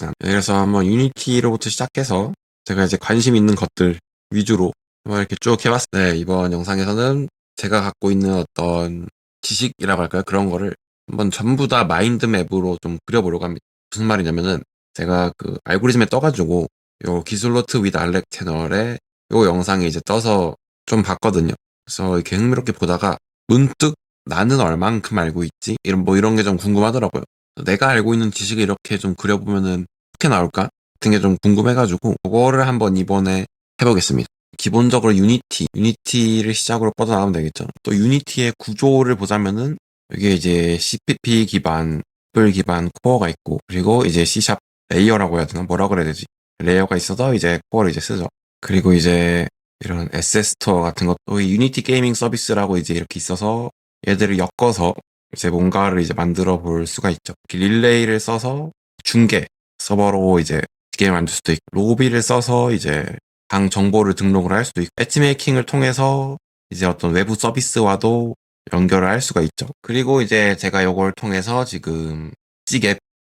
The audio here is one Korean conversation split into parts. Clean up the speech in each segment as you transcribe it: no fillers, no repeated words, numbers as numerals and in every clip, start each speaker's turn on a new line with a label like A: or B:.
A: 같진 않아요. 그래서 한번 유니티로부터 시작해서 제가 이제 관심 있는 것들 위주로 한번 이렇게 쭉 해봤어요. 네, 이번 영상에서는 제가 갖고 있는 어떤 지식이라고 할까요? 그런 거를 한번 전부 다 마인드맵으로 좀 그려보려고 합니다. 무슨 말이냐면은 제가 그 알고리즘에 떠가지고 요 기술노트 위드 알렉 채널에 요 영상이 이제 떠서 좀 봤거든요. 그래서 이렇게 흥미롭게 보다가 문득 나는 얼만큼 알고 있지? 이런 게 좀 궁금하더라고요. 내가 알고 있는 지식을 이렇게 좀 그려보면은 어떻게 나올까? 같은 게 좀 궁금해가지고 그거를 한번 이번에 해보겠습니다. 기본적으로 유니티를 시작으로 뻗어나가면 되겠죠. 또 유니티의 구조를 보자면은 이게 이제 CPP 기반, 애플 기반 코어가 있고 그리고 이제 C# 레이어라고 해야 되나? 뭐라 그래야 되지? 레이어가 있어서 이제 코어를 이제 쓰죠. 그리고 이제 이런 SS 스토어 같은 것도 이 유니티 게이밍 서비스라고 이제 이렇게 있어서 얘들을 엮어서 이제 뭔가를 이제 만들어 볼 수가 있죠. 릴레이를 써서 중계 서버로 이제 게임 만들 수도 있고 로비를 써서 이제 방 정보를 등록을 할 수도 있고 매치메이킹을 통해서 이제 어떤 외부 서비스와도 연결을 할 수가 있죠. 그리고 이제 제가 이걸 통해서 지금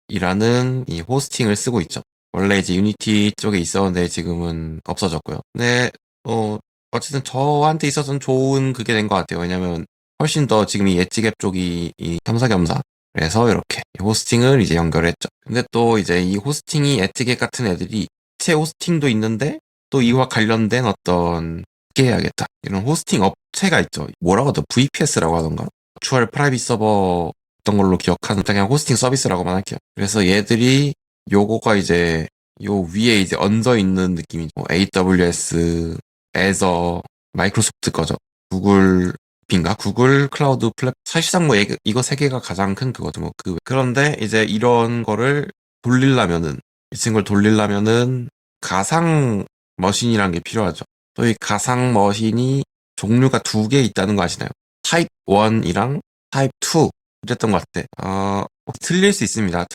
A: 찌갭이라는 이 호스팅을 쓰고 있죠. 원래 이제 유니티 쪽에 있었는데 지금은 없어졌고요. 근데 어쨌든 저한테 있어서는 좋은 그게 된 것 같아요. 왜냐면 훨씬 더 지금 이 엣지갭 쪽이 이 겸사겸사 그래서 이렇게 호스팅을 이제 연결했죠. 근데 또 이제 이 호스팅이 엣지갭 같은 애들이 체 호스팅도 있는데 또 이와 관련된 어떤 어떻게 해야겠다. 이런 호스팅 업체가 있죠. 뭐라고 하더 VPS라고 하던가. 버추얼 프라이빗 서버 어떤 걸로 기억하는 그냥 호스팅 서비스라고만 할게요. 그래서 얘들이 요거가 이제 요 위에 이제 얹어 있는 느낌이죠. 뭐 AWS, 애저, 마이크로소프트 거죠. 구글 빈가 구글 클라우드 플랫 사실상 뭐 이거 세 개가 가장 큰 그거죠. 뭐 그런데 이제 이런 거를 돌리려면은 이 친구를 돌리려면은 가상 머신이라는 게 필요하죠. 또 이 가상 머신이 종류가 두 개 있다는 거 아시나요? 타입 1이랑 타입 2 그랬던 것 같아. 틀릴 수 있습니다.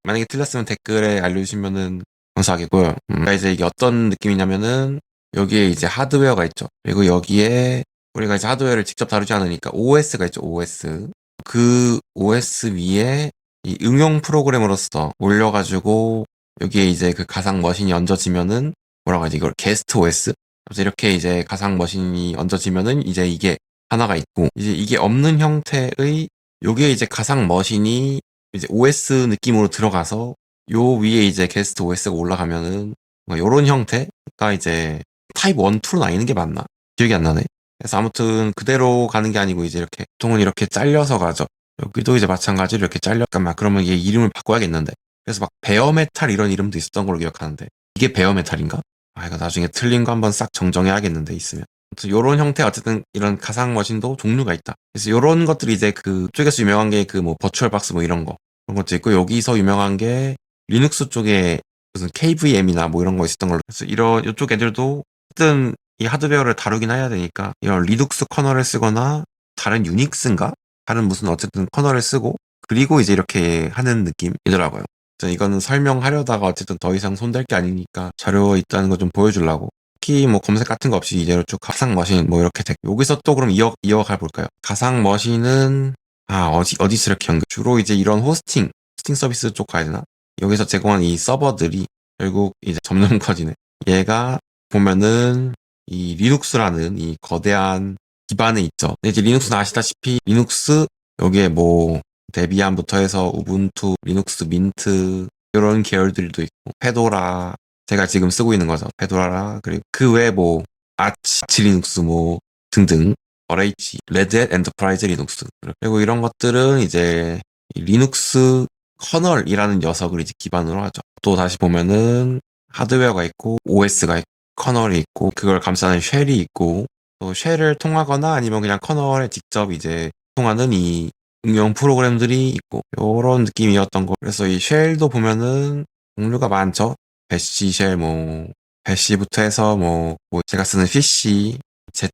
A: 만약에 틀렸으면 댓글에 알려주시면은 감사하겠고요. 그러니까 이제 이게 어떤 느낌이냐면은 여기에 이제 하드웨어가 있죠. 그리고 여기에 우리가 이제 하드웨어를 직접 다루지 않으니까 OS가 있죠. OS. 그 OS 위에 이 응용 프로그램으로서 올려가지고 여기에 이제 그 가상 머신이 얹어지면은 뭐라고 하지? 이걸 게스트 OS? 그래서 이렇게 이제 가상 머신이 얹어지면은 이제 이게 하나가 있고 이제 이게 없는 형태의 요게 이제 가상 머신이 이제 OS 느낌으로 들어가서 요 위에 이제 게스트 OS가 올라가면은 뭐 요런 형태가 이제 타입 1, 2로 나뉘는 게 맞나? 기억이 안 나네. 그래서 아무튼 그대로 가는 게 아니고 이제 이렇게 보통은 이렇게 잘려서 가죠. 여기도 이제 마찬가지로 이렇게 잠깐만 그러면 이게 이름을 바꿔야겠는데. 그래서 막 베어메탈 이런 이름도 있었던 걸로 기억하는데 이게 베어메탈인가? 아 이거 나중에 틀린 거 한번 싹 정정해야겠는데 있으면. 아무튼 요런 형태 어쨌든 이런 가상 머신도 종류가 있다. 그래서 요런 것들이 이제 그쪽에서 유명한 게 그 뭐 버추얼 박스 뭐 이런 거 그런 것도 있고 여기서 유명한 게 리눅스 쪽에 무슨 KVM이나 뭐 이런 거 있었던 걸로. 그래서 이런 이쪽 애들도 어쨌든 이 하드웨어를 다루긴 해야 되니까 이런 리눅스 커널을 쓰거나 다른 유닉스인가? 다른 무슨 어쨌든 커널을 쓰고 그리고 이제 이렇게 하는 느낌이더라고요. 이거는 설명하려다가 어쨌든 더 이상 손댈 게 아니니까 자료 있다는 거 좀 보여주려고. 특히 뭐 검색 같은 거 없이 이대로 쭉 가상 머신 뭐 이렇게 됐고 여기서 또 그럼 이어가 볼까요? 가상 머신은 어디서 이렇게 연결? 주로 이제 이런 호스팅 서비스 쪽 가야 되나? 여기서 제공한 이 서버들이 결국 이제 점점 커지네. 얘가 보면은 이 리눅스라는 이 거대한 기반에 있죠. 근데 이제 리눅스는 아시다시피 리눅스 여기에 뭐 데비안부터 해서 우분투, 리눅스 민트 이런 계열들도 있고 페도라 제가 지금 쓰고 있는 거죠. 페도라라 그리고 그 외에 뭐 아치 리눅스 뭐 등등 RH 레드햇 엔터프라이즈 리눅스 그리고 이런 것들은 이제 이 리눅스 커널이라는 녀석을 이제 기반으로 하죠. 또 다시 보면은 하드웨어가 있고 OS가 있고 커널이 있고 그걸 감싸는 쉘이 있고 또 쉘을 통하거나 아니면 그냥 커널에 직접 이제 통하는 이 응용 프로그램들이 있고 요런 느낌이었던 거. 그래서 이 쉘도 보면은 종류가 많죠. 배시 쉘 뭐 배시부터 해서 뭐 제가 쓰는 PC Z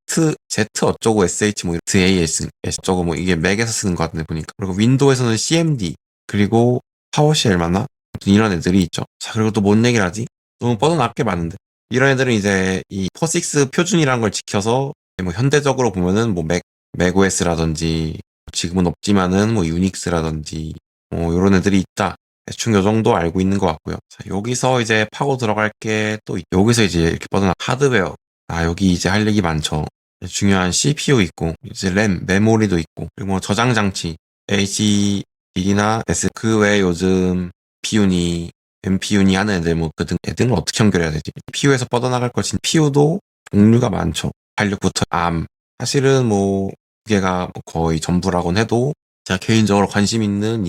A: 어쩌고 SH 뭐 AS 어쩌고 뭐 이게 맥에서 쓰는 것 같은데 보니까 그리고 윈도우에서는 CMD 그리고 파워쉘 맞나? 아무튼 이런 애들이 있죠. 자 그리고 또 뭔 얘기를 하지? 너무 뻗어나갈 게 많은데 이런 애들은 이제 이 포식스 표준이라는 걸 지켜서 뭐 현대적으로 보면은 뭐 맥OS라든지 지금은 없지만은 뭐 유닉스라든지 뭐 이런 애들이 있다. 대충 요 정도 알고 있는 것 같고요. 자, 여기서 이제 파고 들어갈 게 또 여기서 이제 이렇게 뻗어나 하드웨어. 아, 여기 이제 할 얘기 많죠. 중요한 CPU 있고, 이제 램, 메모리도 있고, 그리고 뭐 저장 장치, HDD나 S, 그 외에 요즘 PU니, MPU니 하는 애들, 뭐, 애들은 어떻게 연결해야 되지? PU에서 뻗어나갈 것인 PU도 종류가 많죠. 86부터 ARM. 사실은 뭐, 두 개가 뭐 거의 전부라곤 해도, 제가 개인적으로 관심 있는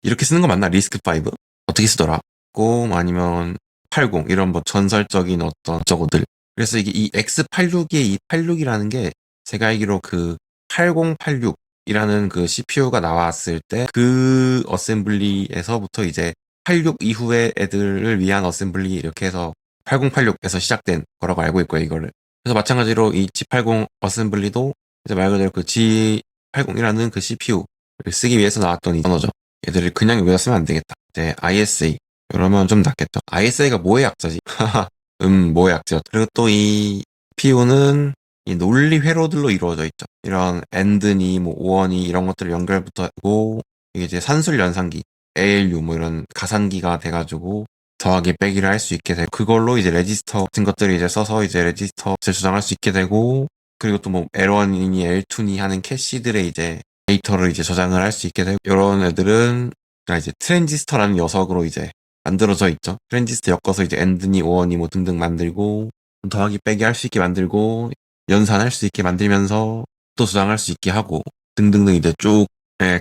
A: 이렇게 쓰는 거 맞나? 리스크5? 어떻게 쓰더라? 고, 아니면 80, 이런 뭐 전설적인 어떤 저거들. 그래서 이게 이 X86의 이 86이라는 게 제가 알기로 그 8086이라는 그 CPU가 나왔을 때 그 어셈블리에서부터 이제 86 이후의 애들을 위한 어셈블리 이렇게 해서 8086에서 시작된 거라고 알고 있고요, 이거를. 그래서 마찬가지로 이 G80 어셈블리도 이제 말 그대로 그 G80이라는 그 CPU를 쓰기 위해서 나왔던 이 언어죠. 얘들을 그냥 여기다 쓰면 안 되겠다. 이제 ISA. 이러면 좀 낫겠죠. ISA가 뭐의 약자지? 뭐의 약자였죠. 그리고 또 이 PU는 이 논리 회로들로 이루어져 있죠. 이런 AND니 뭐 OR니 이런 것들을 연결부터 하고 이게 이제 산술 연산기, ALU 뭐 이런 가산기가 돼가지고 더하기 빼기를 할 수 있게 되고 그걸로 이제 레지스터 같은 것들을 이제 써서 이제 레지스터를 저장할 수 있게 되고 그리고 또 뭐 L1이니 L2니 하는 캐시들의 이제 데이터를 이제 저장을 할 수 있게 되고 이런 애들은 그냥 이제 트랜지스터라는 녀석으로 이제 만들어져 있죠. 트랜지스터 엮어서 이제 AND니 OR니 뭐 등등 만들고 더하기 빼기 할 수 있게 만들고 연산할 수 있게 만들면서 또 저장할 수 있게 하고 등등등 이제 쭉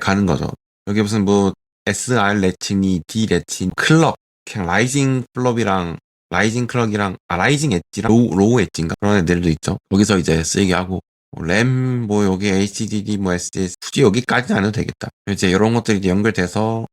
A: 가는 거죠. 여기 무슨 뭐 SR 레칭이 D 레칭 클럭 그냥 라이징 플럽이랑 라이징 클럭이랑 라이징 엣지랑 로우 엣지인가 그런 애들도 있죠. 거기서 이제 쓰이게 하고 램, 뭐, 여기 HDD, 뭐, SDS, 굳이 여기까지는 안 해도 되겠다. 이제 이런 것들이 이제 연결돼서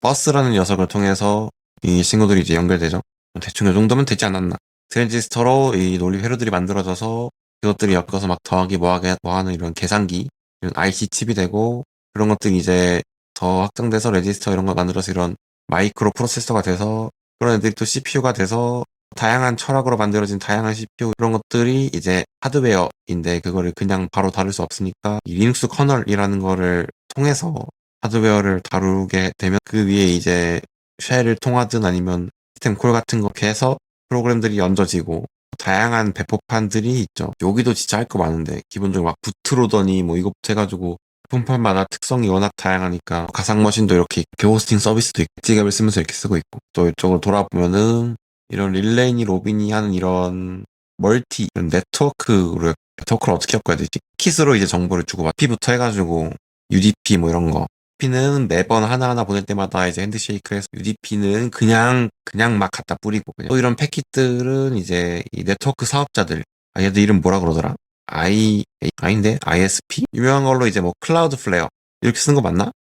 A: 버스라는 녀석을 통해서 이 친구들이 이제 연결되죠. 대충 이 정도면 되지 않았나. 트랜지스터로 이 논리 회로들이 만들어져서 그것들이 엮어서 막 더하기 뭐 하는 이런 계산기, 이런 IC 칩이 되고 그런 것들이 이제 더 확장돼서 레지스터 이런 거 만들어서 이런 마이크로 프로세서가 돼서 그런 애들이 또 CPU가 돼서 다양한 철학으로 만들어진 다양한 CPU 그런 것들이 이제 하드웨어인데 그거를 그냥 바로 다룰 수 없으니까 이 리눅스 커널이라는 거를 통해서 하드웨어를 다루게 되면 그 위에 이제 쉘을 통하든 아니면 시스템 콜 같은 거 이렇게 해서 프로그램들이 얹어지고 다양한 배포판들이 있죠. 여기도 진짜 할 거 많은데 기본적으로 막 부트로더니 뭐 이것부터 해가지고 폰판마다 특성이 워낙 다양하니까 가상 머신도 이렇게 호스팅 서비스도 있고 지갑을 쓰면서 이렇게 쓰고 있고 또 이쪽으로 돌아보면은 이런 릴레이니 로빈이 하는 이런 멀티 이런 네트워크를 어떻게 엮어야 되지? 킷으로 이제 정보를 주고 막 P부터 해가지고 UDP 뭐 이런 거 UDP는 매번 하나하나 보낼 때마다 이제 핸드쉐이크해서 UDP는 그냥 막 갖다 뿌리고 그냥 또 이런 패킷들은 이제 이 네트워크 사업자들 얘들 이름 뭐라 그러더라? 아닌데? ISP? 유명한 걸로 이제 뭐 클라우드 플레어 이렇게 쓰는 거 맞나?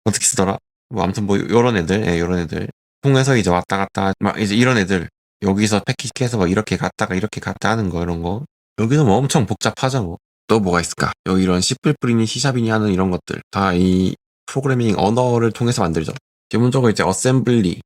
A: 어떻게 쓰더라? 뭐 아무튼 뭐 요런 애들 요런 애들 통해서 이제 왔다 갔다 막 이제 이런 애들 여기서 패키지해서 막 이렇게 갔다가 이렇게 갔다 하는 거 이런 거 여기는 뭐 엄청 복잡하죠 뭐. 또 뭐가 있을까? 여기 이런 C++이니 C샵이니 하는 이런 것들 다 이 프로그래밍 언어를 통해서 만들죠. 기본적으로 이제 어셈블리를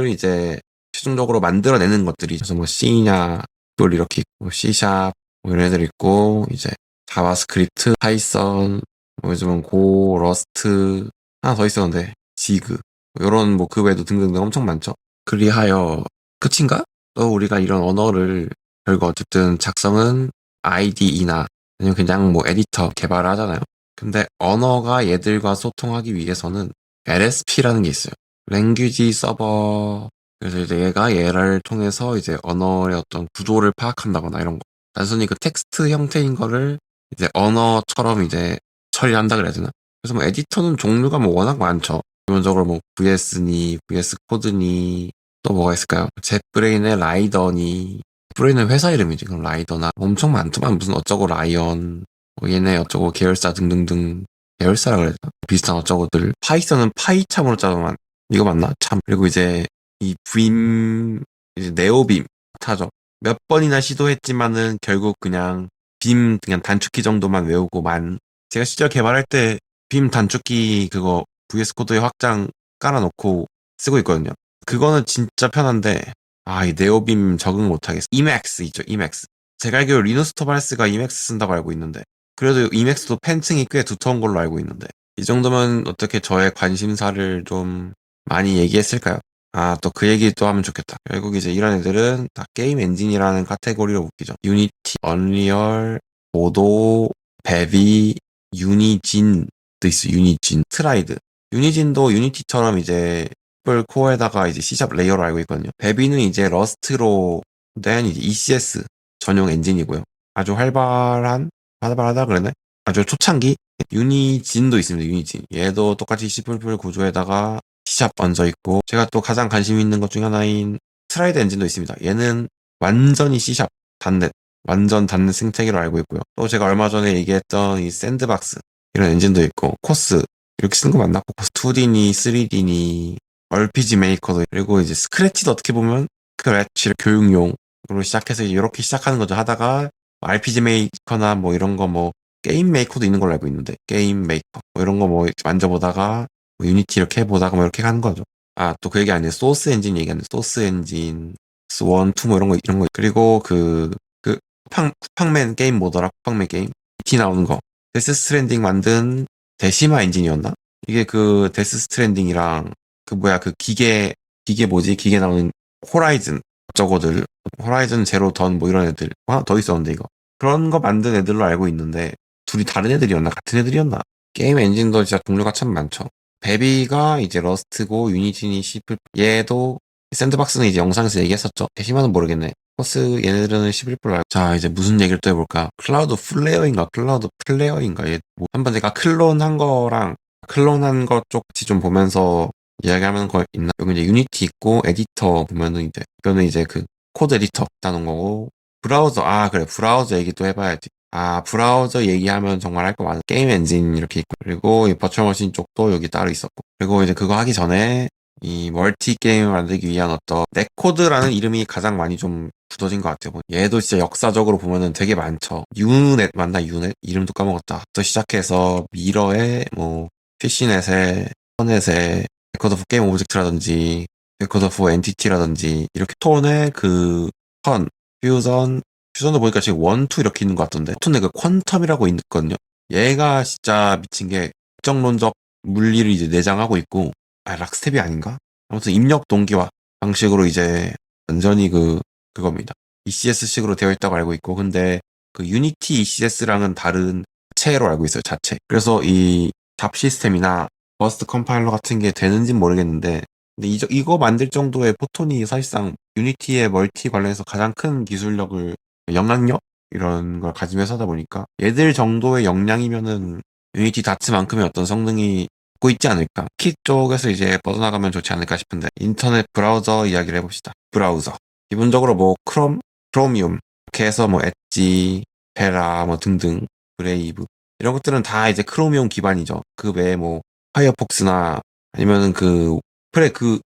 A: 이제 최종적으로 만들어내는 것들이 그래서 뭐 C냐 또 이렇게 있고 뭐 C샵 뭐 이런 애들 있고 이제 자바스크립트, 파이썬 뭐 요즘은 고, 러스트 하나 더 있었는데 지그 요런 뭐 그 외에도 등등등 엄청 많죠. 그리하여 끝인가? 또 우리가 이런 언어를 결국 어쨌든 작성은 IDE나 아니면 그냥 뭐 에디터 개발을 하잖아요. 근데 언어가 얘들과 소통하기 위해서는 LSP라는 게 있어요. 랭귀지 서버. 그래서 이제 얘가 얘를 통해서 이제 언어의 어떤 구조를 파악한다거나 이런 거. 단순히 그 텍스트 형태인 거를 이제 언어처럼 이제 처리한다 그래야 되나? 그래서 뭐 에디터는 종류가 뭐 워낙 많죠. 기본적으로 뭐 VS니, VS 코드니, 또 뭐가 있을까요? 젯브레인의 라이더니, 브레인은 회사 이름이지. 그럼 라이더나 엄청 많더만 무슨 어쩌고 라이언, 뭐 얘네 어쩌고 계열사 등등등 계열사라 그래야 되나? 비슷한 어쩌고들. 파이썬은 파이참으로 짜서만 이거 맞나? 참. 그리고 이제 이 빔, 이제 네오빔 타죠. 몇 번이나 시도했지만은 결국 그냥 빔 그냥 단축키 정도만 외우고만 제가 실제 개발할 때 빔 단축키 그거 VS 코드에 확장 깔아놓고 쓰고 있거든요. 그거는 진짜 편한데 이 네오빔 적응 못하겠어. 이맥스 있죠, 이맥스. 제가 알기로 리누스 토발스가 이맥스 쓴다고 알고 있는데 그래도 이맥스도 팬층이 꽤 두터운 걸로 알고 있는데 이 정도면 어떻게 저의 관심사를 좀 많이 얘기했을까요? 아, 또 그 얘기 또 하면 좋겠다. 결국 이제 이런 애들은 다 게임 엔진이라는 카테고리로 묶이죠. 유니티, 언리얼, 보도, 베비, 유니진도 있어. 유니진, 트라이드. 유니진도 유니티처럼 이제 별 코어에다가 이제 C샵 레이어로 알고 있거든요. 베비는 이제 러스트로 된 이제 ECS 전용 엔진이고요. 아주 활발하다 그랬네? 아주 초창기 유니진도 있습니다. 유니진. 얘도 똑같이 C++ 구조에다가 C샵 얹어 있고 제가 또 가장 관심 있는 것 중에 하나인 트라이드 엔진도 있습니다. 얘는 완전히 C샵 단넷 완전 단넷 생태계로 알고 있고요. 또 제가 얼마 전에 얘기했던 이 샌드박스 이런 엔진도 있고 코스 이렇게 쓰는 거 맞나? 코스 2D니 3D니 RPG 메이커도 그리고 이제 스크래치도 어떻게 보면 스크래치 교육용으로 시작해서 이렇게 시작하는 거죠. 하다가 RPG 메이커나 뭐 이런 거 뭐 게임 메이커도 있는 걸로 알고 있는데 게임 메이커 뭐 이런 거 뭐 만져보다가 뭐 유니티 이렇게 해보다가 뭐 이렇게 하는 거죠. 아, 또 그 얘기 아니에요. 소스 엔진 얘기하는데 소스 엔진, 원, 투 뭐 이런 거 그리고 쿠팡맨 게임 뭐더라? 쿠팡맨 게임 티 나오는 거 데스 스트랜딩 만든 데시마 엔진이었나? 이게 그 데스 스트랜딩이랑 그 뭐야 그 기계 뭐지? 기계 나오는 호라이즌 저거들 호라이즌 제로 던 뭐 이런 애들 하나 더 있었는데 이거 그런 거 만든 애들로 알고 있는데 둘이 다른 애들이었나? 같은 애들이었나? 게임 엔진도 진짜 종류가 참 많죠. 베비가 이제 러스트고 유니티니 C++ 얘도 샌드박스는 이제 영상에서 얘기했었죠. 데시마는 모르겠네. 코스 얘네들은 11불 알고 자 이제 무슨 얘기를 또 해볼까? 클라우드 플레어인가 클라우드 플레어인가 얘 뭐 한번 제가 클론한 거랑 클론한 것 쪽지 좀 보면서 이야기하는 거 있나? 여기 이제 유니티 있고 에디터 보면은 이제 이거는 이제 그 코드 에디터 따는 거고 브라우저 아 그래 브라우저 얘기 또 해봐야지. 아 브라우저 얘기하면 정말 할 거 많은 게임 엔진 이렇게 있고 그리고 이 버추얼 머신 쪽도 여기 따로 있었고 그리고 이제 그거 하기 전에 이 멀티 게임을 만들기 위한 어떤 넷코드라는 이름이 가장 많이 좀 굳어진 것 같아요. 뭐 얘도 진짜 역사적으로 보면은 되게 많죠. 유넷 맞나 유넷 이름도 까먹었다. 또 시작해서 미러에 뭐 피시넷에 터넷에 레코드 오브 게임 오브젝트라든지 레코드 오브 엔티티라든지 이렇게 톤의 퓨전도 보니까 지금 원, 투 이렇게 있는 것 같던데 톤의 그 퀀텀이라고 있거든요. 얘가 진짜 미친 게 특정론적 물리를 이제 내장하고 있고 아 락스텝이 아닌가? 아무튼 입력 동기화 방식으로 이제 완전히 그겁니다. ECS식으로 되어 있다고 알고 있고 근데 그 유니티 ECS랑은 다른 자체로 알고 있어요. 자체. 그래서 이 잡 시스템이나 버스트 컴파일러 같은 게 되는지는 모르겠는데 근데 이거 만들 정도의 포톤이 사실상 유니티의 멀티 관련해서 가장 큰 기술력을 영향력 이런 걸 가지고 회사다 보니까 얘들 정도의 역량이면은 유니티 다츠만큼의 어떤 성능이 갖고 있지 않을까. 키 쪽에서 이제 뻗어나가면 좋지 않을까 싶은데 인터넷 브라우저 이야기를 해봅시다. 브라우저 기본적으로 뭐 크로미움 이렇게 해서 뭐 엣지, 베라 뭐 등등 브레이브 이런 것들은 다 이제 크로미움 기반이죠. 그 외에 뭐 파이어폭스나 아니면은 그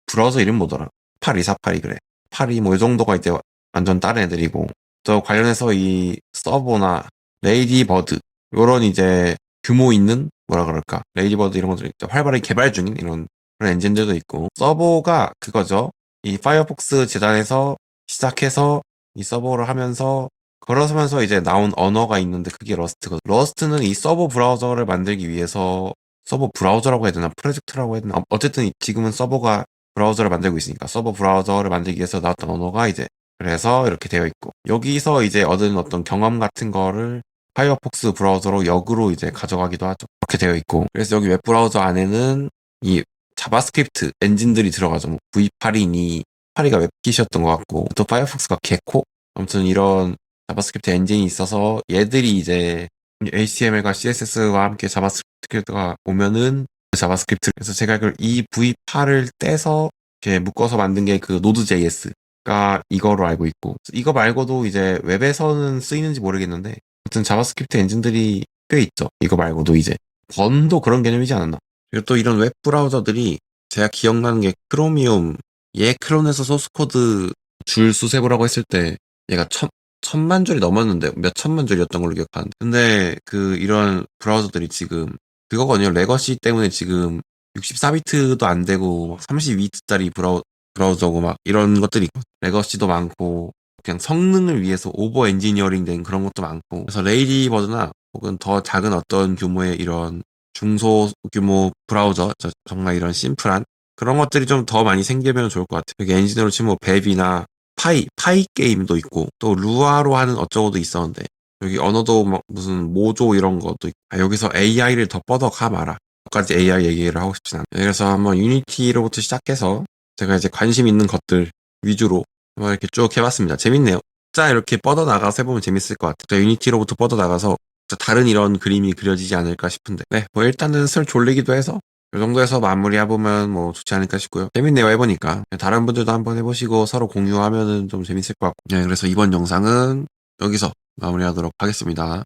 A: 브라우저 이름 뭐더라? 8248이 그래. 82 뭐 이 정도가 이제 완전 다른 애들이고 또 관련해서 이 서버나 레이디버드 요런 이제 규모 있는 뭐라 그럴까 레이디버드 이런 것들 활발하게 개발 중인 이런 그런 엔진들도 있고 서버가 그거죠. 이 파이어폭스 재단에서 시작해서 이 서버를 하면서 걸어서면서 이제 나온 언어가 있는데 그게 러스트거든. 러스트는 이 서버 브라우저를 만들기 위해서 서버 브라우저라고 해야 되나 프로젝트라고 해야 되나 어쨌든 지금은 서버가 브라우저를 만들고 있으니까 서버 브라우저를 만들기 위해서 나왔던 언어가 이제 그래서 이렇게 되어 있고 여기서 이제 얻은 어떤 경험 같은 거를 파이어폭스 브라우저로 역으로 이제 가져가기도 하죠. 그렇게 되어 있고 그래서 여기 웹브라우저 안에는 이 자바스크립트 엔진들이 들어가죠. 뭐 V8이니 8이가 웹킷이었던 것 같고 또 파이어폭스가 개코 아무튼 이런 자바스크립트 엔진이 있어서 얘들이 이제 HTML과 CSS와 함께 자바스크립트가 오면은 그 자바스크립트 그래서 제가 알기로 이 V8을 떼서 이렇게 묶어서 만든 게 그 노드.js가 이거로 알고 있고 이거 말고도 이제 웹에서는 쓰이는지 모르겠는데 아무튼 자바스크립트 엔진들이 꽤 있죠. 이거 말고도 이제 번도 그런 개념이지 않았나. 그리고 또 이런 웹 브라우저들이 제가 기억나는 게 크로미움 얘 클론에서 소스코드 줄 수세보라고 했을 때 얘가 천만 줄이 넘었는데 몇 천만 줄이었던 걸로 기억하는데 근데 이런 브라우저들이 지금 그거거든요. 레거시 때문에 지금 64비트도 안 되고 32비트짜리 브라우저고 막 이런 것들이 있고 레거시도 많고 그냥 성능을 위해서 오버 엔지니어링 된 그런 것도 많고 그래서 레이디버드나 혹은 더 작은 어떤 규모의 이런 중소 규모 브라우저 정말 이런 심플한 그런 것들이 좀 더 많이 생기면 좋을 것 같아요. 여기 엔진으로 치면 뭐 웹이나 파이 게임도 있고, 또 루아로 하는 어쩌고도 있었는데, 여기 언어도 막 무슨 모조 이런 것도 있고, 여기서 AI를 더 뻗어가 마라. 까지 AI 얘기를 하고 싶진 않아요. 그래서 한번 유니티로부터 시작해서 제가 이제 관심 있는 것들 위주로 한번 이렇게 쭉 해봤습니다. 재밌네요. 자, 이렇게 뻗어나가서 해보면 재밌을 것 같아요. 유니티로부터 뻗어나가서 다른 이런 그림이 그려지지 않을까 싶은데, 네, 뭐 일단은 슬 졸리기도 해서 이 정도에서 마무리해보면 뭐 좋지 않을까 싶고요. 재밌네요, 해보니까. 다른 분들도 한번 해보시고 서로 공유하면은 좀 재밌을 것 같고. 네, 그래서 이번 영상은 여기서 마무리하도록 하겠습니다.